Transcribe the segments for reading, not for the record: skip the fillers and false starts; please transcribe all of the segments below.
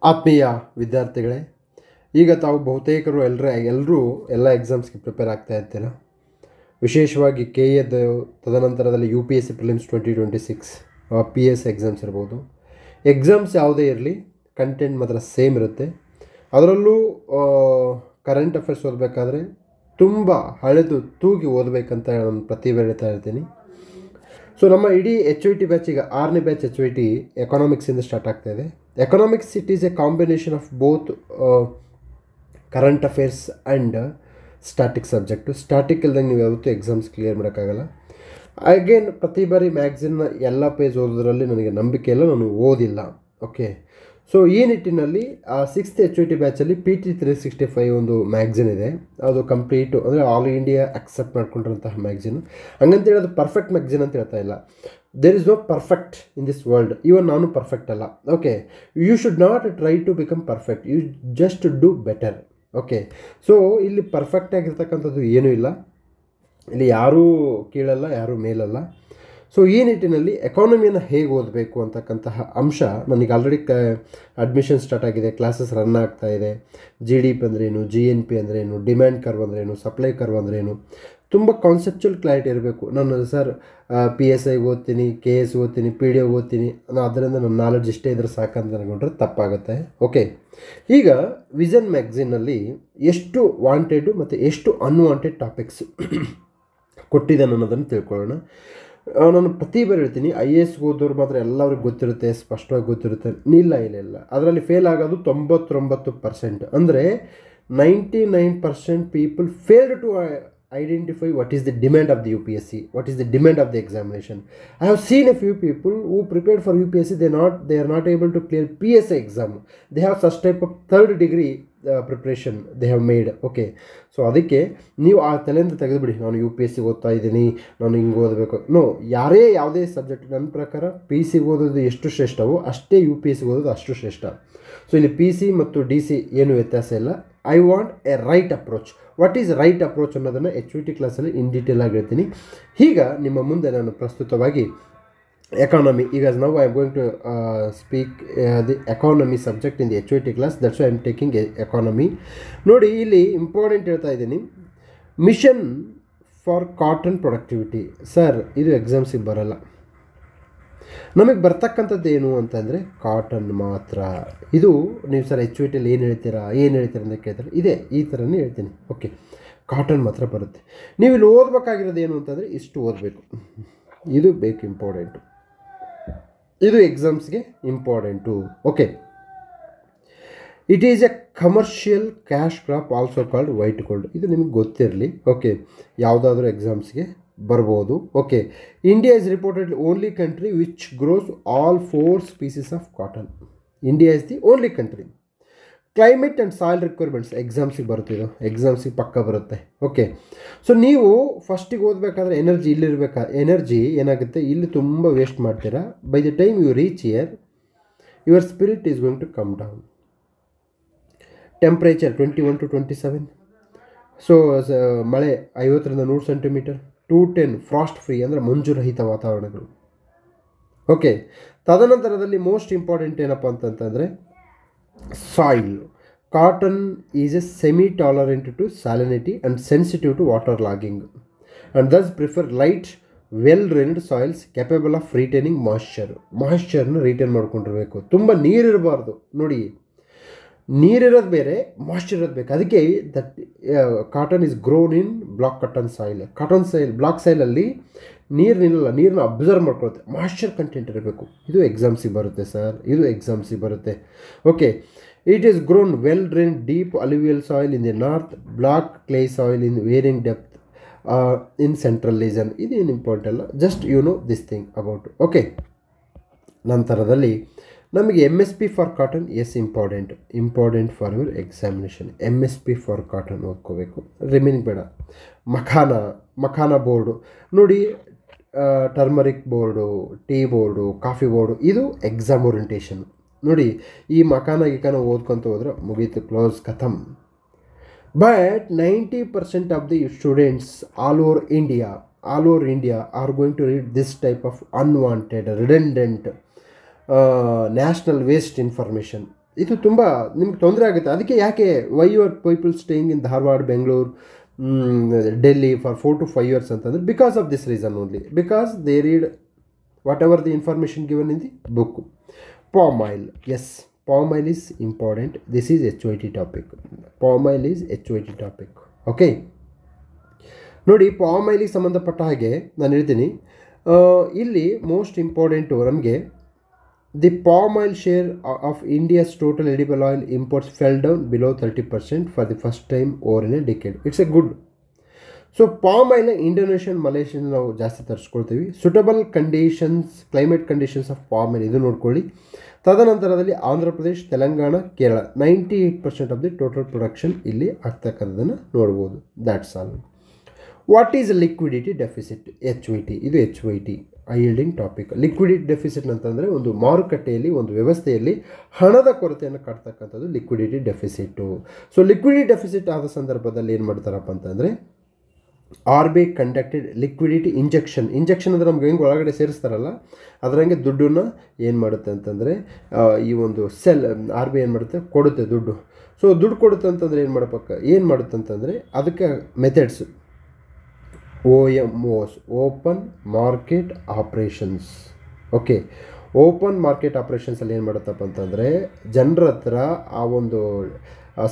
ಆತ್ಮೀಯ ವಿದ್ಯಾರ್ಥಿಗಳೇ, ಈಗ ತಾವು ಬಹುತೇಕರು ಎಲ್ಲರೂ ಎಲ್ಲ ಎಕ್ಸಾಮ್ಸ್ಗೆ ಪ್ರಿಪೇರ್ ಆಗ್ತಾ ಇರ್ತೀರ. ವಿಶೇಷವಾಗಿ ಕೆ ಎದು, ತದನಂತರದಲ್ಲಿ UPSC ಪ್ರಿಲಿಮ್ಸ್ 2026, PS ಎಕ್ಸಾಮ್ಸ್ ಇರ್ಬೋದು. ಎಕ್ಸಾಮ್ಸ್ ಯಾವುದೇ ಇರಲಿ, ಕಂಟೆಂಟ್ ಮಾತ್ರ ಸೇಮ್ ಇರುತ್ತೆ. ಅದರಲ್ಲೂ ಕರೆಂಟ್ ಅಫೇರ್ಸ್ ಓದಬೇಕಾದ್ರೆ ತುಂಬ ಹಳೆದು ತೂಗಿ ಓದಬೇಕಂತ ನಾನು ಪ್ರತಿ ಹೇಳ್ತಾ ಇರ್ತೀನಿ. ಸೊ ನಮ್ಮ ಇಡೀ HYT ಬ್ಯಾಚ್, ಈಗ 6ನೇ ಬ್ಯಾಚ್ HYT ಎಕನಾಮಿಕ್ಸಿಂದ ಸ್ಟಾರ್ಟ್ ಆಗ್ತಾಯಿದೆ. Economics it is A combination of both current affairs and static subject. Static ಇಲ್ದಂಗೆ ನೀವು ಯಾವತ್ತೂ ಎಕ್ಸಾಮ್ಸ್ ಕ್ಲಿಯರ್ ಮಾಡೋಕ್ಕಾಗಲ್ಲ. ಅಗೇನ್ ಪ್ರತಿ ಬಾರಿ ಮ್ಯಾಗ್ಝಿನ್ನ ಎಲ್ಲ ಪೇಜ್ ಓದೋದ್ರಲ್ಲಿ ನನಗೆ ನಂಬಿಕೆ ಇಲ್ಲ, ನಾನು ಓದಿಲ್ಲ. ಓಕೆ, ಸೊ ಈ ನಿಟ್ಟಿನಲ್ಲಿ 6th HYT ಬ್ಯಾಚಲ್ಲಿ PT 365 ಒಂದು ಮ್ಯಾಗ್ಝಿನ್ ಇದೆ. ಅದು ಕಂಪ್ಲೀಟು ಅಂದರೆ ಆಲ್ ಇಂಡಿಯಾ ಅಕ್ಸೆಪ್ಟ್ ಮಾಡ್ಕೊಂಡಿರೋಂತಹ ಮ್ಯಾಗ್ಝಿನ್. ಹಂಗಂತೇಳಿ ಅದು ಪರ್ಫೆಕ್ಟ್ ಮ್ಯಾಗ್ಝಿನ್ ಅಂತ ಹೇಳ್ತಾ ಇಲ್ಲ. There is no perfect in this world. Even ನಾನು ಪರ್ಫೆಕ್ಟ್ ಅಲ್ಲ. Okay, you should not try to become perfect, you just do better. Okay, so ಇಲ್ಲಿ ಪರ್ಫೆಕ್ಟ್ ಆಗಿರ್ತಕ್ಕಂಥದ್ದು ಏನೂ ಇಲ್ಲ. ಇಲ್ಲಿ ಯಾರೂ ಕೀಳಲ್ಲ, ಯಾರೂ ಮೇಲಲ್ಲ. ಸೊ ಈ ನಿಟ್ಟಿನಲ್ಲಿ ಎಕಾನಮಿಯನ್ನು ಹೇಗೆ ಓದಬೇಕು ಅಂತಕ್ಕಂತಹ ಅಂಶ ನನಗೆ ಆಲ್ರೆಡಿ ಅಡ್ಮಿಷನ್ ಸ್ಟಾರ್ಟ್ ಆಗಿದೆ, ಕ್ಲಾಸಸ್ ರನ್ ಆಗ್ತಾ ಇದೆ. GDP ಅಂದ್ರೇನು, GNP ಅಂದ್ರೇನು, ಡಿಮ್ಯಾಂಡ್ ಕರ್ವ್ ಅಂದ್ರೇನು, ಸಪ್ಲೈ ಕರ್ವ್ ಅಂದ್ರೇನು, ತುಂಬ ಕಾನ್ಸೆಪ್ಚುವಲ್ ಕ್ಲಾರಿಟಿ ಇರಬೇಕು. ನಾನು ಸರ್ PSI ಓದ್ತೀನಿ, KS ಓದ್ತೀನಿ, PDO ಓದ್ತೀನಿ, ಅದರಿಂದ ನನ್ನ ನಾಲೆಡ್ಜ್ ಇಷ್ಟೇ ಇದ್ರೆ ಸಾಕಂತ ಅನ್ಕೊಂಡ್ರೆ ತಪ್ಪಾಗುತ್ತೆ. ಓಕೆ, ಈಗ ವಿಷನ್ ಮ್ಯಾಗ್ಝಿನ್ನಲ್ಲಿ ಎಷ್ಟು ವಾಂಟೆಡು ಮತ್ತು ಎಷ್ಟು ಅನ್ವಾಂಟೆಡ್ ಟಾಪಿಕ್ಸ್ ಕೊಟ್ಟಿದ್ದಾನೆ ಅನ್ನೋದನ್ನು ತಿಳ್ಕೊಳ್ಳೋಣ. ನಾನು ಪ್ರತಿ ಬಾರಿ ಹೇಳ್ತೀನಿ, IAS ಓದೋರು ಮಾತ್ರ ಎಲ್ಲರಿಗೂ ಗೊತ್ತಿರುತ್ತೆ, ಸ್ಪಷ್ಟವಾಗಿ ಗೊತ್ತಿರುತ್ತೆ. ಇಲ್ಲ, ಅದರಲ್ಲಿ ಫೇಲ್ ಆಗೋದು 99%. ಅಂದರೆ 99% people failed to identify what is the demand of the UPSC, what is the demand of the examination. I have seen a few people who prepared for UPSC, they are not able to clear PSI exam. They have such type of third degree preparation they have made. Okay, so ಅದಕ್ಕೆ ನೀವು ಆ ತಲೆಯಿಂದ ತೆಗೆದುಬಿಡಿ, ನಾನು UPSC ಓದ್ತಾ ಇದ್ದೀನಿ, ನಾನು ಹಿಂಗೆ ಓದಬೇಕು. ನೋ, ಯಾವುದೇ ಸಬ್ಜೆಕ್ಟ್ ನನ್ನ ಪ್ರಕಾರ PC ಓದೋದು ಎಷ್ಟು ಶ್ರೇಷ್ಠವೋ ಅಷ್ಟೇ UPSC ಓದೋದು ಅಷ್ಟು ಶ್ರೇಷ್ಠ. ಸೊ ಇಲ್ಲಿ PC ಮತ್ತು DC ಏನು ವ್ಯತ್ಯಾಸ ಇಲ್ಲ. I want A right approach. What is right approach ಅನ್ನೋದನ್ನು HYT ಕ್ಲಾಸಲ್ಲಿ ಇನ್ ಡೀಟೇಲ್ ಆಗಿ ಹೇಳ್ತೀನಿ. ಈಗ ನಿಮ್ಮ ಮುಂದೆ ನಾನು ಪ್ರಸ್ತುತವಾಗಿ ಎಕಾನಮಿ, ಈಗ now I am going to speak the economy subject in the HYT class. That's why I am taking economy. ನೋಡಿ, ಇಲ್ಲಿ ಇಂಪಾರ್ಟೆಂಟ್ ಹೇಳ್ತಾ ಇದ್ದೀನಿ, mission for cotton productivity. Sir, ಇದು ಎಕ್ಸಾಮ್ಸಿಗೆ ಬರಲ್ಲ. ನಮಗೆ ಬರ್ತಕ್ಕಂಥದ್ದು ಏನು ಅಂತಂದರೆ ಕಾಟನ್ ಮಾತ್ರ. ಇದು ನೀವು ಸರ್ HYTಯಲ್ಲಿ ಏನು ಹೇಳ್ತೀರಾ ಅಂತ ಕೇಳ್ತಾರೆ, ಈ ಥರನೇ ಹೇಳ್ತೀನಿ. ಓಕೆ, ಕಾಟನ್ ಮಾತ್ರ ಬರುತ್ತೆ. ನೀವು ಇಲ್ಲಿ ಓದಬೇಕಾಗಿರೋದು ಏನು ಅಂತಂದರೆ ಇಷ್ಟು ಓದಬೇಕು. ಇದು ಬೇಕು, ಇಂಪಾರ್ಟೆಂಟು. ಇದು ಎಕ್ಸಾಮ್ಸ್ಗೆ important. Okay, it is a commercial cash crop, also called white gold. ಇದು ನಿಮಗೆ ಗೊತ್ತಿರಲಿ. ಓಕೆ, ಯಾವುದಾದ್ರೂ ಎಕ್ಸಾಮ್ಸ್ಗೆ ಬರ್ಬೋದು. Okay, India is reported only country which grows all 4 species of cotton. India is the only country. Climate and soil requirements ಎಕ್ಸಾಮ್ಸಿಗೆ ಬರುತ್ತಿದ್ದು, ಎಕ್ಸಾಮ್ಸಿಗೆ ಪಕ್ಕ ಬರುತ್ತೆ. ಓಕೆ, ಸೊ ನೀವು ಫಸ್ಟಿಗೆ ಓದಬೇಕಾದ್ರೆ ಎನರ್ಜಿ ಏನಾಗುತ್ತೆ, ಇಲ್ಲಿ ತುಂಬ ವೇಸ್ಟ್ ಮಾಡ್ತೀರಾ. By the time you reach here, your spirit is going to come down. Temperature 21 to 27. So ಮಳೆ 50 to 100 ಸೆಂಟಿಮೀಟರ್. 210 ಫ್ರಾಸ್ಟ್ ಫ್ರೀ, ಅಂದರೆ ಮಂಜುರಹಿತ ವಾತಾವರಣಗಳು. ಓಕೆ, ತದನಂತರದಲ್ಲಿ ಮೋಸ್ಟ್ ಇಂಪಾರ್ಟೆಂಟ್ ಏನಪ್ಪ ಅಂತಂತಂದರೆ soil. Cotton is a semi tolerant to salinity and sensitive to water logging and thus prefer light well drained soils capable of retaining ಮಾಯ್ಶ್ಚರ್ನ retain ಮಾಡ್ಕೊಂಡಿರಬೇಕು. ತುಂಬ ನೀರಿರಬಾರ್ದು. ನೋಡಿ, ನೀರಿರೋದು ಬೇರೆ, ಮಾಯ್ಶ್ಚರ್ ಇರೋದು ಬೇಕು. ಅದಕ್ಕೆ cotton is grown in black cotton soil. Black ಸಾಯಿಲಲ್ಲಿ ನೀರು ನಿಲ್ಲಲ್ಲ, ನೀರನ್ನ ಅಬ್ಸರ್ವ್ ಮಾಡ್ಕೊಳುತ್ತೆ, ಮಾಯ್ಶ್ಚರ್ ಕಂಟೆಂಟ್ ಇರಬೇಕು. ಇದು ಎಕ್ಸಾಮ್ಸಿಗೆ ಬರುತ್ತೆ ಸರ್, ಇದು ಎಕ್ಸಾಮ್ಸಿಗೆ ಬರುತ್ತೆ. Okay, it is grown well drained deep alluvial soil in the north, black clay soil in varying depth in central region. ಇದೇನು ಇಂಪಾರ್ಟೆಂಟ್ ಅಲ್ಲ, just you know this thing about. Okay, ನಂತರದಲ್ಲಿ ನಮಗೆ MSP for cotton important for your examination. MSP for cotton ಓದ್ಕೋಬೇಕು, remaining ಬೇಡ. Makhana board ನೋಡಿ, turmeric board, tea board, coffee board, ಇದು exam orientation. ನೋಡಿ, ಈ ಮಖಾನ ಓದ್ಕೊತ ಹೋದ್ರೆ ಮುಗೀತು, close, ಖತಮ್. But 90% of the students all over India are going to read this type of unwanted, redundant, national waste information. ಇದು ತುಂಬ ನಿಮ್ಗೆ ತೊಂದರೆ ಆಗುತ್ತೆ. ಅದಕ್ಕೆ ಯಾಕೆ why your people staying in Dharwad, Bengaluru, Delhi for 4 to 5 years ಅಂತಂದರೆ because of this reason only, because they read whatever the information given in the book. Palm oil, yes, palm oil is important. This is HYT topic. Palm oil is HYT topic. Okay, ನೋಡಿ, palm ಆಯಿಲಿಗೆ ಸಂಬಂಧಪಟ್ಟ ಹಾಗೆ ನಾನು ಹೇಳ್ತೀನಿ, ಇಲ್ಲಿ most important ನಮಗೆ the palm oil share of India's total edible oil imports fell down below 30% for the first time over in a decade. It's a good. So palm ಆಯಿಲ್ನ Indonesian, Malaysian ನಾವು ಜಾಸ್ತಿ ತರಿಸ್ಕೊಳ್ತೀವಿ. Suitable conditions, climate conditions of palm oil ಇದು ನೋಡ್ಕೊಳ್ಳಿ. ತದನಂತರದಲ್ಲಿ Andhra Pradesh, Telangana, Kerala 98% of the total production ಇಲ್ಲಿ ಆಗ್ತಕ್ಕಂಥದ್ದನ್ನು ನೋಡ್ಬೋದು. That's all. What is liquidity deficit? HYT. ಇದು HYT high yielding topic. Liquidity deficit ಅಂತಂದರೆ ಒಂದು ಮಾರುಕಟ್ಟೆಯಲ್ಲಿ, ಒಂದು ವ್ಯವಸ್ಥೆಯಲ್ಲಿ ಹಣದ ಕೊರತೆಯನ್ನು ಕಾಡ್ತಕ್ಕಂಥದ್ದು liquidity deficit. So liquidity deficit ಆದ ಸಂದರ್ಭದಲ್ಲಿ ಏನು ಮಾಡ್ತಾರಪ್ಪ ಅಂತಂದರೆ RBI ಕಂಡಕ್ಟೆಡ್ ಲಿಕ್ವಿಡಿಟಿ ಇಂಜೆಕ್ಷನ್. ಅಂದರೆ ನಮ್ಗೆ ಹೆಂಗೆ ಒಳಗಡೆ ಸೇರಿಸ್ತಾರಲ್ಲ ಅದರಂಗೆ ದುಡ್ಡನ್ನು ಏನು ಮಾಡುತ್ತೆ ಅಂತಂದರೆ ಈ ಒಂದು RBI ಏನು ಮಾಡುತ್ತೆ, ಕೊಡುತ್ತೆ ದುಡ್ಡು. ಸೊ ದುಡ್ಡು ಕೊಡುತ್ತೆ ಅಂತಂದರೆ ಏನು ಮಾಡುತ್ತೆ ಅಂತಂದರೆ ಅದಕ್ಕೆ methods OMOs, open market operations. Okay, open market ಆಪ್ರೇಷನ್ಸಲ್ಲಿ ಏನು ಮಾಡುತ್ತಪ್ಪ ಅಂತಂದರೆ ಜನರ ಹತ್ರ ಆ ಒಂದು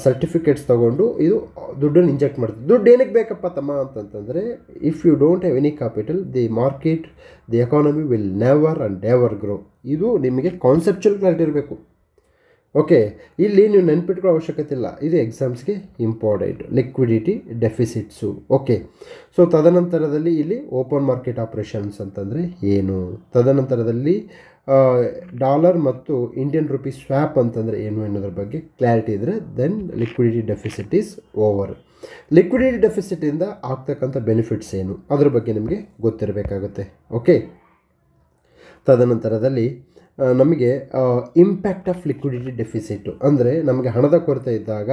ಸರ್ಟಿಫಿಕೇಟ್ಸ್ ತೊಗೊಂಡು ಇದು ದುಡ್ಡನ್ನು ಇಂಜೆಕ್ಟ್ ಮಾಡ್ತೀವಿ. ದುಡ್ಡು ಏನಕ್ಕೆ ಬೇಕಪ್ಪ ತಮ್ಮ ಅಂತಂತಂದರೆ, if you don't have any capital, the market, the economy will never and ever grow. ಇದು ನಿಮಗೆ ಕಾನ್ಸೆಪ್ಚುಯಲ್ ಕ್ಲಾರಿಟಿ ಇರಬೇಕು. ಓಕೆ, ಇಲ್ಲಿ ನೀವು ನೆನ್ಪಿಟ್ಕೊಳ್ಳೋ ಅವಶ್ಯಕತೆ ಇಲ್ಲ. ಇದು ಎಕ್ಸಾಮ್ಸ್ಗೆ ಇಂಪಾರ್ಟೆಂಟ್. ಲಿಕ್ವಿಡಿಟಿ ಡೆಫಿಸಿಟ್ಸು. ಓಕೆ, ಸೊ ತದನಂತರದಲ್ಲಿ ಇಲ್ಲಿ ಓಪನ್ ಮಾರ್ಕೆಟ್ ಆಪ್ರೇಷನ್ಸ್ ಅಂತಂದರೆ ಏನು, ತದನಂತರದಲ್ಲಿ ಡಾಲರ್ ಮತ್ತು ಇಂಡಿಯನ್ ರುಪೀ ಸ್ವ್ಯಾಪ್ ಅಂತಂದರೆ ಏನು ಅನ್ನೋದ್ರ ಬಗ್ಗೆ ಕ್ಲಾರಿಟಿ ಇದ್ದರೆ then liquidity deficit is over. Liquidity ಡೆಫಿಸಿಟಿಂದ ಆಗ್ತಕ್ಕಂಥ ಬೆನಿಫಿಟ್ಸ್ ಏನು ಅದ್ರ ಬಗ್ಗೆ ನಿಮಗೆ ಗೊತ್ತಿರಬೇಕಾಗುತ್ತೆ. ಓಕೆ, ತದನಂತರದಲ್ಲಿ ನಮಗೆ ಇಂಪ್ಯಾಕ್ಟ್ ಆಫ್ ಲಿಕ್ವಿಡಿಟಿ ಡೆಫಿಸಿಟ್ ಅಂದರೆ ನಮಗೆ ಹಣದ ಕೊರತೆ ಇದ್ದಾಗ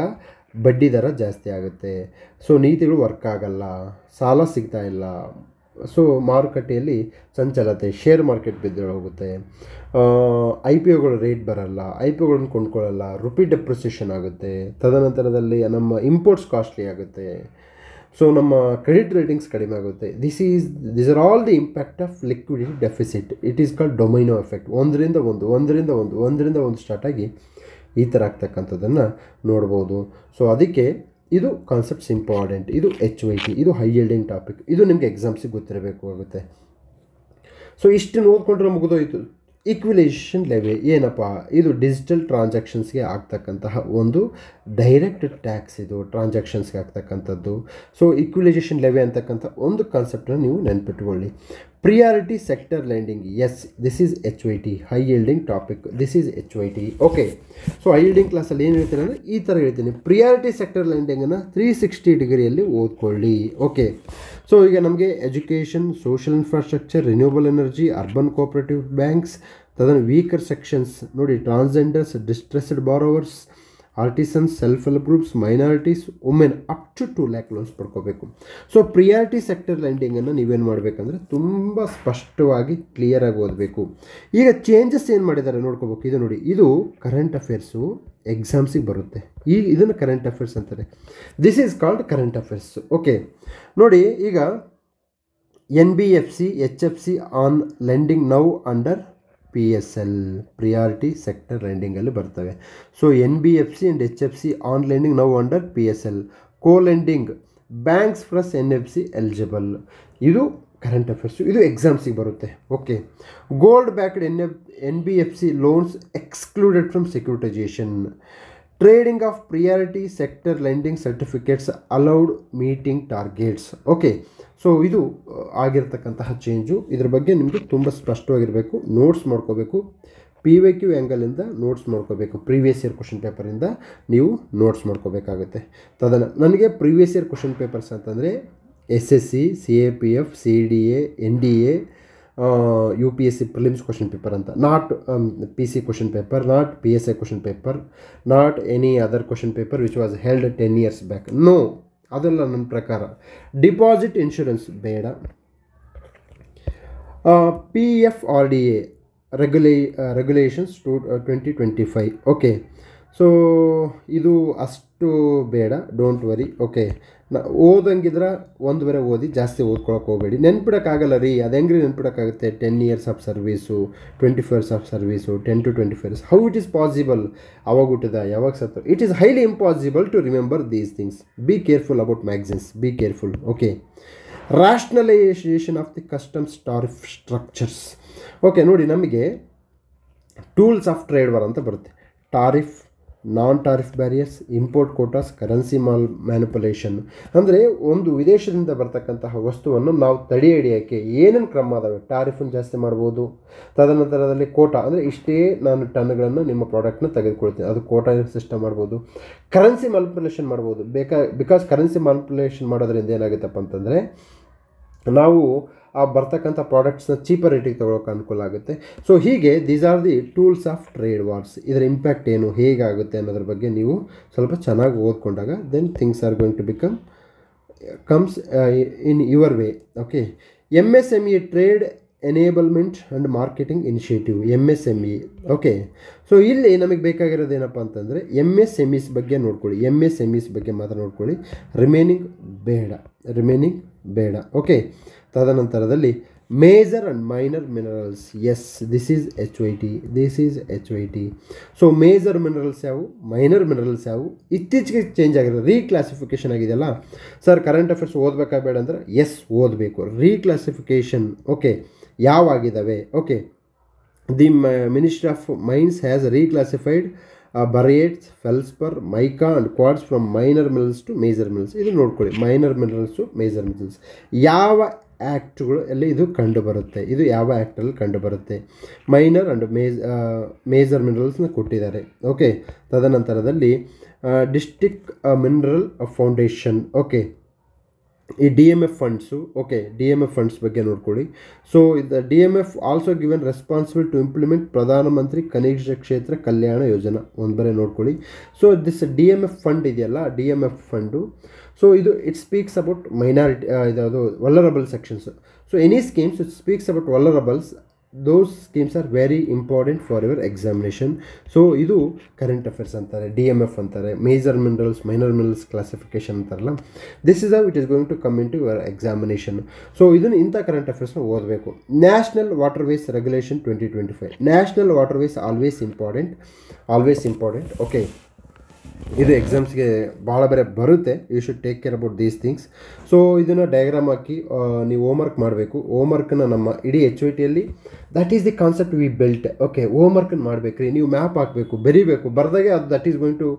ಬಡ್ಡಿ ದರ ಜಾಸ್ತಿ ಆಗುತ್ತೆ. ಸೊ ನೀತಿಗಳು ವರ್ಕ್ ಆಗಲ್ಲ, ಸಾಲ ಸಿಗ್ತಾ ಇಲ್ಲ. ಸೊ ಮಾರುಕಟ್ಟೆಯಲ್ಲಿ ಚಂಚಲತೆ, ಶೇರ್ ಮಾರ್ಕೆಟ್ ಬಿದ್ದೋಗುತ್ತೆ, IPOಗಳ ರೇಟ್ ಬರಲ್ಲ, IPOಗಳನ್ನು ಕೊಂಡ್ಕೊಳ್ಳಲ್ಲ, ರುಪಿ ಡೆಪ್ರಿಸಿಯೇಷನ್ ಆಗುತ್ತೆ. ತದನಂತರದಲ್ಲಿ ನಮ್ಮ ಇಂಪೋರ್ಟ್ಸ್ ಕಾಸ್ಟ್ಲಿ ಆಗುತ್ತೆ. ಸೊ ನಮ್ಮ ಕ್ರೆಡಿಟ್ ರೇಟಿಂಗ್ಸ್ ಕಡಿಮೆ ಆಗುತ್ತೆ. This are all the impact of liquidity deficit. It is called domino effect. ಒಂದರಿಂದ ಒಂದು ಸ್ಟಾರ್ಟ್ ಆಗಿ ಈ ಥರ ಆಗ್ತಕ್ಕಂಥದ್ದನ್ನು ನೋಡ್ಬೋದು. ಸೊ ಅದಕ್ಕೆ ಇದು ಕಾನ್ಸೆಪ್ಟ್ಸ್ ಇಂಪಾರ್ಟೆಂಟ್. ಇದು HYT, ಇದು ಹೈ ಯೀಲ್ಡಿಂಗ್ ಟಾಪಿಕ್. ಇದು ನಿಮಗೆ ಎಕ್ಸಾಮ್ಸಿಗೆ ಗೊತ್ತಿರಬೇಕು ಆಗುತ್ತೆ. ಸೊ ಇಷ್ಟನ್ನು ಓದ್ಕೊಂಡ್ರೆ ಮುಗಿದೋಯ್ತು. ಈಕ್ವಿಲೈಸೇಷನ್ ಲೆವಿ ಏನಪ್ಪ? ಇದು ಡಿಜಿಟಲ್ ಟ್ರಾನ್ಸಾಕ್ಷನ್ಸ್ಗೆ ಆಗ್ತಕ್ಕಂತಹ ಒಂದು ಡೈರೆಕ್ಟ್ ಟ್ಯಾಕ್ಸ್. ಇದು ಟ್ರಾನ್ಸಾಕ್ಷನ್ಸ್ಗೆ ಆಗ್ತಕ್ಕಂಥದ್ದು. ಸೊ ಈಕ್ವಿಲೈಸೇಷನ್ ಲೆವಿ ಅಂತಕ್ಕಂಥ ಒಂದು ಕಾನ್ಸೆಪ್ಟನ್ನು ನೀವು ನೆನ್ಪಿಟ್ಕೊಳ್ಳಿ. Priority sector lending, yes, this is HYT high yielding topic. This is HYT. Okay, so high yielding ಕ್ಲಾಸಲ್ಲಿ ಏನು ಹೇಳ್ತೀನಿ ಅಂದರೆ ಈ ಥರ ಹೇಳ್ತೀನಿ. ಪ್ರಿಯಾರಿಟಿ ಸೆಕ್ಟರ್ ಲೆಂಡಿಂಗನ್ನು 360 ಡಿಗ್ರಿಯಲ್ಲಿ ಓದ್ಕೊಳ್ಳಿ. ಓಕೆ, ಸೊ ಈಗ ನಮಗೆ education, social infrastructure, renewable energy, urban cooperative banks, weaker sections ನೋಡಿ, transgenders, distressed borrowers, artisans, self help groups, minorities, women up to 2 lakh loans ಪಡ್ಕೋಬೇಕು. ಸೊ ಪ್ರಿಯಾರಿಟಿ ಸೆಕ್ಟರ್ ಲೆಂಡಿಂಗನ್ನು ನೀವೇನು ಮಾಡಬೇಕಂದ್ರೆ ತುಂಬ ಸ್ಪಷ್ಟವಾಗಿ ಕ್ಲಿಯರಾಗಿ ಓದಬೇಕು. ಈಗ ಚೇಂಜಸ್ ಏನು ಮಾಡಿದ್ದಾರೆ ನೋಡ್ಕೋಬೇಕು. ಇದು ನೋಡಿ, ಇದು ಕರೆಂಟ್ ಅಫೇರ್ಸು ಎಕ್ಸಾಮ್ಸಿಗೆ ಬರುತ್ತೆ. ಇದನ್ನು ಕರೆಂಟ್ ಅಫೇರ್ಸ್ ಅಂತಾರೆ. This is called current affairs. Okay, ನೋಡಿ, ಈಗ NBFC, HFC on lending now under PSL, priority sector ಲೆಂಡಿಂಗಲ್ಲಿ ಬರ್ತವೆ. So NBFC and HFC on lending now under PSL. Co lending banks plus NFC eligible. ಇದು current affairs, ಇದು ಎಕ್ಸಾಮ್ಸಿಗೆ ಬರುತ್ತೆ. Okay, gold backed NBFC loans excluded from securitisation. Trading of priority sector lending certificates allowed meeting targets. Okay, so ಇದು ಆಗಿರ್ತಕ್ಕಂತಹ change. ಇದ್ರ ಬಗ್ಗೆ ನಿಮಗೆ ತುಂಬ ಸ್ಪಷ್ಟವಾಗಿರಬೇಕು. ನೋಟ್ಸ್ ಮಾಡ್ಕೋಬೇಕು. PYQ ಆ್ಯಂಗಲಿಂದ ನೋಟ್ಸ್ ಮಾಡ್ಕೋಬೇಕು. ಪ್ರೀವಿಯಸ್ ಇಯರ್ ಕ್ವಶನ್ ಪೇಪರಿಂದ ನೀವು ನೋಟ್ಸ್ ಮಾಡ್ಕೋಬೇಕಾಗುತ್ತೆ. ನನಗೆ ಪ್ರೀವಿಯಸ್ ಇಯರ್ ಕ್ವಶನ್ ಪೇಪರ್ಸ್ ಅಂತಂದರೆ SSC, CAPF, CDA, NDA, UPSC prelims question paper ಅಂತ. Not PC question paper, not PSI question paper, not any other question paper which was held 10 years back. No, ಅದೆಲ್ಲ ನನ್ನ ಪ್ರಕಾರ. Deposit insurance ಬೇಡ. PFRDA regulations 2025. Okay, so ಇದು ಅಷ್ಟು ಬೇಡ, don't worry. Okay, ಓದಂಗಿದ್ರೆ ಒಂದು ಬೇರೆ ಓದಿ, ಜಾಸ್ತಿ ಓದ್ಕೊಳಕ್ಕೆ ಹೋಗಬೇಡಿ. ನೆನ್ಪಿಡೋಕ್ಕಾಗಲ್ಲ ರೀ, ಅದು ಹೆಂಗ್ರಿ ನೆನ್ಪಿಡೋಕ್ಕಾಗುತ್ತೆ? 10 years of service, 24 years of service, 10 to 25 years. How it is possible? ಅವಾಗ ಹುಟ್ಟಿದ, ಯಾವಾಗ ಸತ್ತು? It is highly impossible to remember these things. Be careful about magazines, be careful. Okay, rationalisation of the customs tariff structures. Okay, ನೋಡಿ, ನಮಗೆ tools of trade war ಅಂತ ಬರುತ್ತೆ. Tariff, non tariff barriers, import quotas, currency manipulation. ಅಂದರೆ ಒಂದು ವಿದೇಶದಿಂದ ಬರ್ತಕ್ಕಂತಹ ವಸ್ತುವನ್ನು ನಾವು ತಡೆ ಹಿಡಿಯೋಕ್ಕೆ ಏನೇನು ಕ್ರಮ ಅದಾವೆ? ಟಾರಿಫನ್ನು ಜಾಸ್ತಿ ಮಾಡ್ಬೋದು, ತದನಂತರದಲ್ಲಿ ಕೋಟಾ, ಅಂದರೆ ಇಷ್ಟೇ ನಾನು ಟನ್ಗಳನ್ನು ನಿಮ್ಮ ಪ್ರಾಡಕ್ಟ್ನ ತೆಗೆದುಕೊಳ್ತೀನಿ, ಅದು ಕೋಟಾ ಸಿಸ್ಟಮ್ ಮಾಡ್ಬೋದು. ಕರೆನ್ಸಿ ಮ್ಯಾನಿಪುಲೇಷನ್ ಮಾಡ್ಬೋದು. ಬಿಕಾಸ್ ಕರೆನ್ಸಿ ಮ್ಯಾನಿಪುಲೇಷನ್ ಮಾಡೋದ್ರಿಂದ ಏನಾಗುತ್ತಪ್ಪ ಅಂತಂದರೆ ನಾವು ಆ ಬರ್ತಕ್ಕಂಥ ಪ್ರಾಡಕ್ಟ್ಸ್ನ ಚೀಪರ್ ರೇಟಿಗೆ ತೊಗೊಳಕ್ಕೆ ಅನುಕೂಲ ಆಗುತ್ತೆ. ಸೊ ಹೀಗೆ these are the tools of trade wars. ಇದರ ಇಂಪ್ಯಾಕ್ಟ್ ಏನು, ಹೇಗಾಗುತ್ತೆ ಅನ್ನೋದ್ರ ಬಗ್ಗೆ ನೀವು ಸ್ವಲ್ಪ ಚೆನ್ನಾಗಿ ಓದ್ಕೊಂಡಾಗ then things are going to comes in your way. Okay, MSME trade enablement and marketing initiative, MSME. Okay, so ಇಲ್ಲಿ ನಮಗೆ ಬೇಕಾಗಿರೋದು ಏನಪ್ಪ ಅಂತಂದರೆ MSMEs ಬಗ್ಗೆ ನೋಡ್ಕೊಳ್ಳಿ, MSMEs ಬಗ್ಗೆ ಮಾತ್ರ ನೋಡ್ಕೊಳ್ಳಿ. ರಿಮೈನಿಂಗ್ ಬೇಡ. ಓಕೆ, ತದನಂತರದಲ್ಲಿ major and minor minerals. Yes, this is HYT. So major minerals ಯಾವುವು, ಮೈನರ್ ಮಿನರಲ್ಸ್ ಯಾವುವು? ಇತ್ತೀಚೆಗೆ ಚೇಂಜ್ ಆಗಿರೋದು, ರೀಕ್ಲಾಸಿಫಿಕೇಷನ್ ಆಗಿದೆಯಲ್ಲ ಸರ್. ಕರೆಂಟ್ ಅಫೇರ್ಸ್ ಓದಬೇಕಾ ಬೇಡ ಅಂದರೆ ಎಸ್, ಓದಬೇಕು. ರೀಕ್ಲಾಸಿಫಿಕೇಷನ್ ಓಕೆ ಯಾವಾಗಿದ್ದಾವೆ? Okay, the ministry of mines has reclassified barytes, feldspar, mica and quartz from minor minerals to major minerals. ಇದು ನೋಡ್ಕೊಳ್ಳಿ, minor minerals to major minerals. ಯಾವ ಆ್ಯಕ್ಟ್ಗಳು ಎಲ್ಲ ಇದು ಕಂಡುಬರುತ್ತೆ, ಇದು ಯಾವ ಆ್ಯಕ್ಟಲ್ಲಿ ಕಂಡುಬರುತ್ತೆ? ಮೈನರ್ ಆ್ಯಂಡ್ ಮೇಜರ್ ಮಿನರಲ್ಸ್ನ ಕೊಟ್ಟಿದ್ದಾರೆ. ಓಕೆ, ತದನಂತರದಲ್ಲಿ ಡಿಸ್ಟ್ರಿಕ್ಟ್ ಮಿನರಲ್ ಫೌಂಡೇಶನ್. ಓಕೆ, ಈ DMF funds. Okay, DMF funds ಬಗ್ಗೆ ನೋಡ್ಕೊಳ್ಳಿ. ಸೊ ಇದು DMF also given responsible to implement Pradhanmantri Khanij Kshetra Kalyan Yojana, ಒಂದು ಬರೀ ನೋಡ್ಕೊಳ್ಳಿ. ಸೊ ದಿಸ್ DMF ಫಂಡ್ ಇದೆಯಲ್ಲ, DMF ಫಂಡು, ಸೊ ಇದು ಇಟ್ ಸ್ಪೀಕ್ಸ್ ಅಬೌಟ್ ಮೈನಾರಿಟಿ, ಇದಾವುದು vulnerable sections. So any schemes it speaks about vulnerables, those schemes are very important for your examination. So ಇದು current affairs ಅಂತಾರೆ, DMF ಅಂತಾರೆ. Major minerals, minor minerals classification ಅಂತಾರಲ್ಲ, this is how it is going to come into your examination. So ಇದನ್ನು ಇಂಥ current ಅಫೇರ್ಸ್ನ ಓದಬೇಕು. National waterways regulation 2025. National waterways always important. Okay, ಇದು ಎಕ್ಸಾಮ್ಸ್ಗೆ ಭಾಳ ಬೇರೆ ಬರುತ್ತೆ. You should take care about these things. So ಇದನ್ನು ಡಯಾಗ್ರಾಮ್ ಹಾಕಿ ನೀವು ಹೋಮ್ವರ್ಕ್ ಮಾಡಬೇಕು. ಹೋಮ್ವರ್ಕನ್ನು ನಮ್ಮ ಇಡೀ HYTಯಲ್ಲಿ that is the concept we built. Okay, ಹೋಮ್ವರ್ಕನ್ನು ಮಾಡಬೇಕ್ರಿ, ನೀವು ಮ್ಯಾಪ್ ಹಾಕಬೇಕು, ಬರೀಬೇಕು. ಬರ್ದಾಗೆ ಅದು that is going to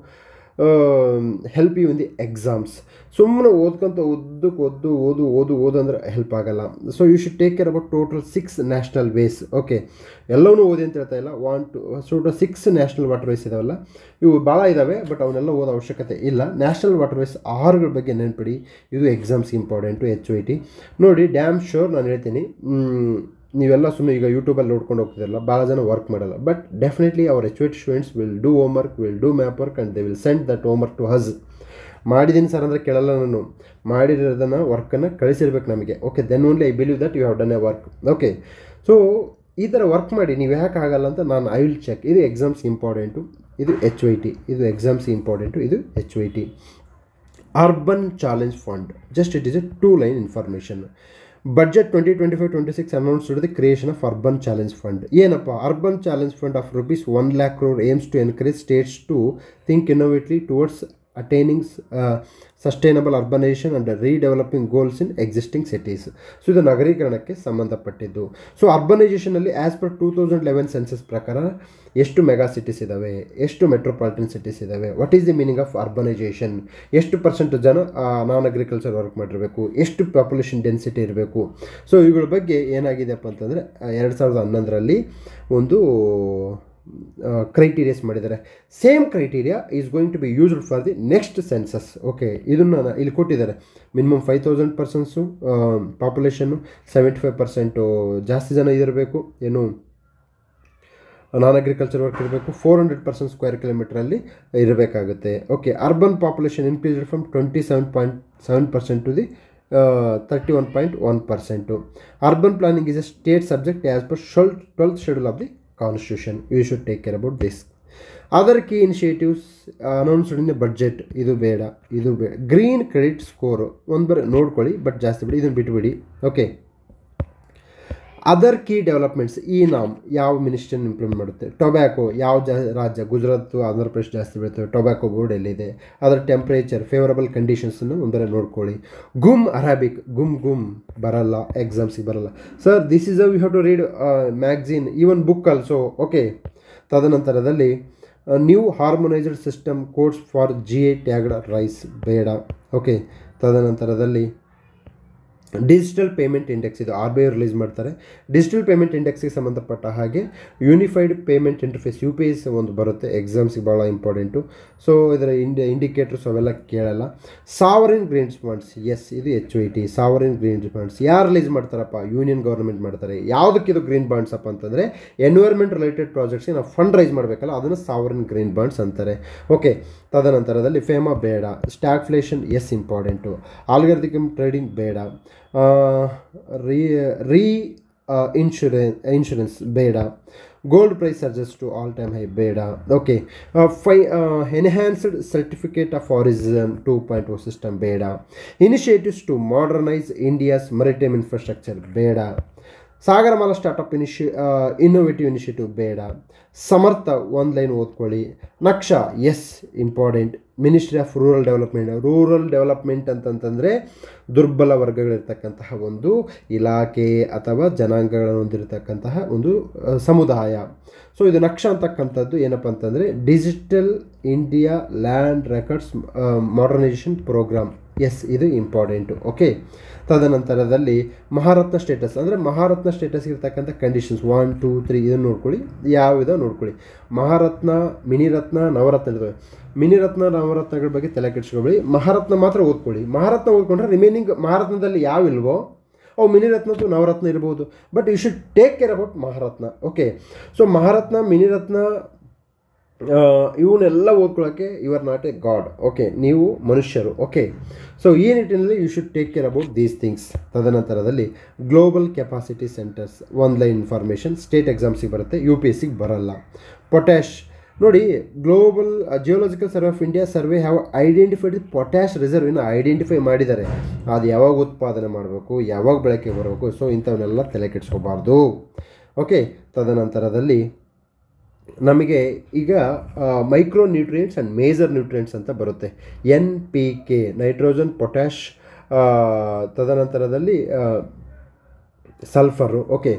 help you in the exams. ಸುಮ್ಮನೆ ಓದ್ಕೊಂತ ಉದ್ದಕ್ಕೆ ಓದು ಅಂದರೆ ಹೆಲ್ಪ್ ಆಗಲ್ಲ. So you should take care about total 6 national ways. Okay, ಎಲ್ಲವೂ ಓದಿ ಅಂತ ಹೇಳ್ತಾ ಇಲ್ಲ, 6 ನ್ಯಾಷನಲ್ ವಾಟರ್ ವೇಸ್ ಇದಾವಲ್ಲ, ಇವು ಭಾಳ ಇದ್ದಾವೆ, ಬಟ್ ಅವನ್ನೆಲ್ಲ ಓದೋ ಅವಶ್ಯಕತೆ ಇಲ್ಲ. ನ್ಯಾಷನಲ್ ವಾಟರ್ ವೇಸ್ 6ಗಳ ಬಗ್ಗೆ ನೆನ್ಪಿಡಿ, ಇದು ಎಕ್ಸಾಮ್ಸ್ ಇಂಪಾರ್ಟೆಂಟು HYT. ನೋಡಿ, ಡ್ಯಾಮ್ ಶೋರ್ ನಾನು ಹೇಳ್ತೀನಿ, ನೀವೆಲ್ಲ ಸುಮ್ಮನೆ ಈಗ ಯೂಟ್ಯೂಬಲ್ಲಿ ನೋಡ್ಕೊಂಡು ಹೋಗ್ತಿರಲ್ಲ, ಭಾಳ ಜನ ವರ್ಕ್ ಮಾಡಲ್ಲ. But definitely our HYT students will do homework, will do map work and they will send that homework to us. ಮಾಡಿದ್ದೀನಿ ಸರ್ ಅಂದರೆ ಕೇಳಲ್ಲ, ನಾನು ಮಾಡಿರೋದನ್ನು ವರ್ಕನ್ನು ಕಳಿಸಿರ್ಬೇಕು ನಮಗೆ. Okay, then only I believe that you have done a work. Okay, so ಈ ಥರ work ಮಾಡಿ, ನೀವು ಯಾಕೆ ಆಗಲ್ಲ ಅಂತ ನಾನು ಐ ವಿಲ್ ಚೆಕ್. ಇದು ಎಕ್ಸಾಮ್ಸ್ ಇಂಪಾರ್ಟೆಂಟು, ಇದು HYT, ಇದು ಎಕ್ಸಾಮ್ಸ್ ಇಂಪಾರ್ಟೆಂಟು, ಇದು HYT. Urban challenge fund, just it is a 2-line information. Budget 2025-26 announced the creation of Urban Challenge Fund. ಏನಪ್ಪ Urban Challenge Fund of rupees 1 lakh crore aims to encourage states to think innovatively towards attaining sustainable urbanisation and redeveloping goals in existing cities. So ಇದು ನಗರೀಕರಣಕ್ಕೆ ಸಂಬಂಧಪಟ್ಟಿದ್ದು. So ಅರ್ಬನೈಸೇಷನಲ್ಲಿ as per 2011 census ಪ್ರಕಾರ ಎಷ್ಟು mega cities ಇದ್ದಾವೆ, ಎಷ್ಟು metropolitan cities ಇದ್ದಾವೆ, what is the meaning of urbanisation, ಎಷ್ಟು % ಜನ ನಾನ್ ಅಗ್ರಿಕಲ್ಚರ್ ವರ್ಕ್ ಮಾಡಿರಬೇಕು, ಎಷ್ಟು ಪಾಪ್ಯುಲೇಷನ್ ಡೆನ್ಸಿಟಿ ಇರಬೇಕು. ಸೊ ಇವುಗಳ ಬಗ್ಗೆ ಏನಾಗಿದೆಯಪ್ಪ ಅಂತಂದರೆ 2011ರಲ್ಲಿ ಒಂದು ಕ್ರೈಟೀರಿಯಾಸ್ ಮಾಡಿದ್ದಾರೆ. Same criteria is going to be used for the next census. Okay, ಇದನ್ನು ಇಲ್ಲಿ ಕೊಟ್ಟಿದ್ದಾರೆ. ಮಿನಿಮಮ್ 5,000 ಪರ್ಸನ್ಸು ಪಾಪ್ಯುಲೇಷನ್ನು, 75% ಜಾಸ್ತಿ ಜನ ಇದಿರಬೇಕು, ಏನು ನಾನ್ ಅಗ್ರಿಕಲ್ಚರ್ ವರ್ಕ್ ಇರಬೇಕು, 400% ಸ್ಕ್ವೇರ್ ಕಿಲೋಮೀಟ್ರಲ್ಲಿ ಇರಬೇಕಾಗುತ್ತೆ. Okay, urban population increased from 27.7% to the 31.1%. Urban planning is a state subject as per 12th schedule of the Constitution. You should take care about this. Other key initiatives announced in budget, ಇದು ಬೇಡ. Green credit score ಒಂದು ಬರ ನೋಡ್ಕೊಳ್ಳಿ, but ಜಾಸ್ತಿ ಬಿಡಿ, ಇದನ್ನು ಬಿಟ್ಬಿಡಿ. Okay, other key developments, ಈ ನಾಮ್ ಯಾವ ಮಿನಿಸ್ಟ್ರಿನ ಇಂಪ್ಲಿಮೆಂಟ್ ಮಾಡುತ್ತೆ. ಟೊಬ್ಯಾಕೋ ಯಾವ ರಾಜ್ಯ, ಗುಜರಾತ್, ಆಂಧ್ರ ಪ್ರದೇಶ ಜಾಸ್ತಿ ಬೀಳ್ತವೆ. ಟೊಬ್ಯಾಕೋ ಬೋರ್ಡ್ ಎಲ್ಲಿದೆ, ಅದರ ಟೆಂಪ್ರೇಚರ್, ಫೇವರಬಲ್ ಕಂಡೀಷನ್ಸನ್ನು ಒಂದರ ನೋಡ್ಕೊಳ್ಳಿ. ಗುಮ್ ಅರಾಬಿಕ್, ಗುಮ್ ಬರಲ್ಲ, ಎಕ್ಸಾಮ್ಸಿಗೆ ಬರಲ್ಲ. Sir this is you have to read magazine, even book also. Okay, ತದನಂತರದಲ್ಲಿ new harmonised system codes for GI tagged rice, ಬೇಡ. ಓಕೆ, ತದನಂತರದಲ್ಲಿ ಡಿಜಿಟಲ್ ಪೇಮೆಂಟ್ ಇಂಡೆಕ್ಸ್, ಇದು RBI ರಿಲೀಸ್ ಮಾಡ್ತಾರೆ. ಡಿಜಿಟಲ್ ಪೇಮೆಂಟ್ ಇಂಡೆಕ್ಸ್ಗೆ ಸಂಬಂಧಪಟ್ಟ ಹಾಗೆ ಯೂನಿಫೈಡ್ ಪೇಮೆಂಟ್ ಇಂಟರ್ಫೇಸ್ UPI ಒಂದು ಬರುತ್ತೆ, ಎಕ್ಸಾಮ್ಸ್ಗೆ ಭಾಳ ಇಂಪಾರ್ಟೆಂಟು. ಸೊ ಇದರ ಇಂಡಿಕೇಟರ್ಸ್ ಅವೆಲ್ಲ ಕೇಳಲ್ಲ. ಸಾವರಿನ್ ಗ್ರೀನ್ ಬಾಂಡ್ಸ್, ಎಸ್ ಇದು HYT. ಸಾವರಿನ್ ಗ್ರೀನ್ ಬಾಂಡ್ಸ್ ಯಾರು ರಿಲೀಸ್ ಮಾಡ್ತಾರಪ್ಪ, ಯೂನಿಯನ್ ಗೌರ್ಮೆಂಟ್ ಮಾಡ್ತಾರೆ. ಯಾವುದಕ್ಕೆ ಇದು ಗ್ರೀನ್ ಬಾಂಡ್ಸ್ ಅಪ್ಪ ಅಂತಂದರೆ ಎನ್ವೈರ್ಮೆಂಟ್ ರಿಲೇಟೆಡ್ ಪ್ರಾಜೆಕ್ಟ್ಸ್ಗೆ ನಾವು ಫಂಡ್ ರೈಸ್ ಮಾಡಬೇಕಲ್ಲ, ಅದನ್ನು ಸಾವರಿನ್ ಗ್ರೀನ್ ಬಾಂಡ್ಸ್ ಅಂತಾರೆ. ಓಕೆ, ತದನಂತರದಲ್ಲಿ ಫೇಮಾ ಬೇಡ. Stagflation is important. Algorithmic trading ಬೇಡ. ಇನ್ಶೂರೆನ್ಸ್ ಬೇಡ. Gold price surges to all time high, ಬೇಡ. Okay, enhanced certificate of origin 2.0 system, ಬೇಡ. Initiatives to modernise India's maritime infrastructure, ಬೇಡ. ಸಾಗರಮಾಲಾ ಸ್ಟಾರ್ಟಪ್ ಇನ್ನೋವೇಟಿವ್ ಇನಿಷಿಯೇಟಿವ್, ಬೇಡ. ಸಮರ್ಥ ಒಂದು ಲೈನ್ ಓದ್ಕೊಳ್ಳಿ. Naksha is important. Ministry of rural development ಅಂತಂತಂದರೆ ದುರ್ಬಲ ವರ್ಗಗಳಿರ್ತಕ್ಕಂತಹ ಒಂದು ಇಲಾಖೆ ಅಥವಾ ಜನಾಂಗಗಳನ್ನು ಹೊಂದಿರತಕ್ಕಂತಹ ಒಂದು ಸಮುದಾಯ. ಸೊ ಇದು ನಕ್ಷಾ ಅಂತಕ್ಕಂಥದ್ದು ಏನಪ್ಪ ಅಂತಂದರೆ digital India land records modernization programme, yes ಇದು ಇಂಪಾರ್ಟೆಂಟು. ಓಕೆ, ತದನಂತರದಲ್ಲಿ ಮಹಾರತ್ನ ಸ್ಟೇಟಸ್, ಅಂದರೆ ಮಹಾರತ್ನ ಸ್ಟೇಟಸ್ ಇರ್ತಕ್ಕಂಥ ಕಂಡೀಷನ್ಸ್ 1, 2, 3 ಇದನ್ನು ನೋಡ್ಕೊಳ್ಳಿ. ಯಾವುದೋ ನೋಡ್ಕೊಳ್ಳಿ. ಮಹಾರತ್ನ, ಮಿನಿರತ್ನ, ನವರತ್ನ ಇರ್ತವೆ. ಮಿನಿರತ್ನ, ನವರತ್ನಗಳ ಬಗ್ಗೆ ತಲೆ ಕೆಡಿಸ್ಕೊಬೇಡಿ. ಮಹಾರತ್ನ ಮಾತ್ರ ಓದ್ಕೊಳ್ಳಿ. ಮಹಾರತ್ನ ಓದ್ಕೊಂಡ್ರೆ ರಿಮೈನಿಂಗ್ ಮಹಾರತ್ನದಲ್ಲಿ ಯಾವಿಲ್ವೋ ಅವು ಮಿನಿರತ್ನ ಅಥವಾ ನವರತ್ನ ಇರ್ಬೋದು, but you should take care about Maharatna. Okay, so Maharatna, Miniratna ಇವನ್ನೆಲ್ಲ ಓದ್ಕೊಳ್ಳೋಕ್ಕೆ you are not a god. Okay, ನೀವು ಮನುಷ್ಯರು. ಓಕೆ, ಸೊ ಈ ನಿಟ್ಟಿನಲ್ಲಿ you should take care about these things. ತದನಂತರದಲ್ಲಿ ಗ್ಲೋಬಲ್ ಕೆಪಾಸಿಟಿ ಸೆಂಟರ್ಸ್, ಒಂದು ಲೈನ್ ಇನ್ಫಾರ್ಮೇಷನ್, ಸ್ಟೇಟ್ ಎಕ್ಸಾಮ್ಸಿಗೆ ಬರುತ್ತೆ, UPSCಗೆ ಬರಲ್ಲ. ಪೊಟ್ಯಾಶ್ ನೋಡಿ, global geological survey of India survey have identified potash reserve, ಇನ್ನು ಐಡೆಂಟಿಫೈ ಮಾಡಿದ್ದಾರೆ. ಅದು ಯಾವಾಗ ಉತ್ಪಾದನೆ ಮಾಡಬೇಕು, ಯಾವಾಗ ಬಳಕೆ ಬರಬೇಕು, ಸೊ ಇಂಥವನ್ನೆಲ್ಲ ತಲೆ ಕೆಡಿಸ್ಕೋಬಾರ್ದು. ಓಕೆ, ತದನಂತರದಲ್ಲಿ ನಮಗೆ ಈಗ micro nutrients and major nutrients ಅಂತ ಬರುತ್ತೆ. NPK ನೈಟ್ರೋಜನ್, ಪೊಟ್ಯಾಶ್, ತದನಂತರದಲ್ಲಿ ಸಲ್ಫರು. ಓಕೆ,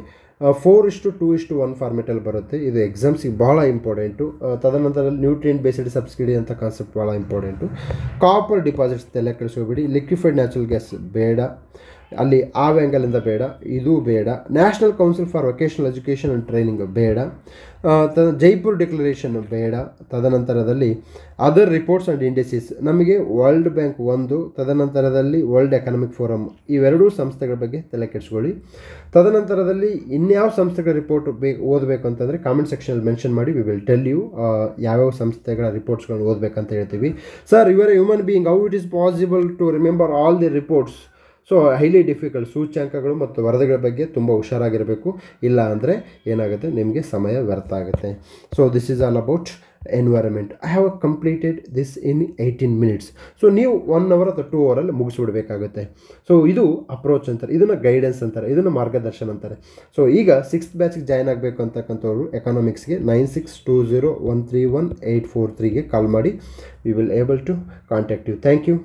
4:2:1 ಫಾರ್ಮೆಟಲ್ಲಿ ಬರುತ್ತೆ. ಇದು ಎಕ್ಸಾಮ್ಸಿಗೆ ಭಾಳ ಇಂಪಾರ್ಟೆಂಟು. ತದನಂತರದಲ್ಲಿ ನ್ಯೂಟ್ರಿಯೆಂಟ್ ಬೇಸ್ಡ್ ಸಬ್ಸಿಡಿ ಅಂತ ಕಾನ್ಸೆಪ್ಟ್ ಭಾಳ ಇಂಪಾರ್ಟೆಂಟು. ಕಾಪರ್ ಡಿಪಾಸಿಟ್ಸ್ ತಲೆ ಕೆಡಿಸ್ಕೋಬೇಡಿ. ಲಿಕ್ವಿಫೈಡ್ ನ್ಯಾಚುರಲ್ ಗ್ಯಾಸ್ ಬೇಡ, ಅಲ್ಲಿ ಆ ಆ್ಯಂಗಲಿಂದ ಬೇಡ, ಇದು ಬೇಡ. National council for vocational education and training ಬೇಡ. ಜೈಪುರ್ ಡಿಕ್ಲರೇಷನ್ ಬೇಡ. ತದನಂತರದಲ್ಲಿ ಅದರ್ ರಿಪೋರ್ಟ್ಸ್ ಆ್ಯಂಡ್ ಇಂಡೆಸಿಸ್, ನಮಗೆ ವರ್ಲ್ಡ್ ಬ್ಯಾಂಕ್ ಒಂದು, ತದನಂತರದಲ್ಲಿ ವರ್ಲ್ಡ್ ಎಕನಾಮಿಕ್ ಫೋರಮ್, ಇವೆರಡೂ ಸಂಸ್ಥೆಗಳ ಬಗ್ಗೆ ತಲೆ ಕೆಡಿಸ್ಕೊಳ್ಳಿ. ತದನಂತರದಲ್ಲಿ ಇನ್ಯಾವ ಸಂಸ್ಥೆಗಳ ರಿಪೋರ್ಟ್ ಓದಬೇಕು ಅಂತಂದರೆ ಕಾಮೆಂಟ್ ಸೆಕ್ಷನಲ್ಲಿ ಮೆನ್ಷನ್ ಮಾಡಿ, ವಿ ವಿಲ್ ಟೆಲ್ ಯು ಯಾವ್ಯಾವ ಸಂಸ್ಥೆಗಳ ರಿಪೋರ್ಟ್ಸ್ಗಳನ್ನ ಓದಬೇಕಂತ ಹೇಳ್ತೀವಿ. Sir, you are a human being, how it is possible to remember all the reports? So highly difficult. ಸೂಚ್ಯಾಂಕಗಳು ಮತ್ತು ವರದಿಗಳ ಬಗ್ಗೆ ತುಂಬ ಹುಷಾರಾಗಿರಬೇಕು, ಇಲ್ಲ ಅಂದರೆ ಏನಾಗುತ್ತೆ, ನಿಮಗೆ ಸಮಯ ವ್ಯರ್ಥ ಆಗುತ್ತೆ. So this is all about environment. I have completed this in 18 minutes. So ನೀವು 1 hour ಅಥವಾ 2 hour ಮುಗಿಸ್ಬಿಡ್ಬೇಕಾಗುತ್ತೆ. ಸೊ ಇದು ಅಪ್ರೋಚ್ ಅಂತಾರೆ, ಇದನ್ನು ಗೈಡೆನ್ಸ್ ಅಂತಾರೆ, ಇದನ್ನು ಮಾರ್ಗದರ್ಶನ ಅಂತಾರೆ. ಸೊ ಈಗ 6th ಬ್ಯಾಚ್ಗೆ ಜಾಯ್ನ್ ಆಗಬೇಕು ಅಂತಕ್ಕಂಥವ್ರು ಎಕನಾಮಿಕ್ಸ್ಗೆ 9620131843ಗೆ ಕಾಲ್ ಮಾಡಿ. We will able to contact you. Thank you.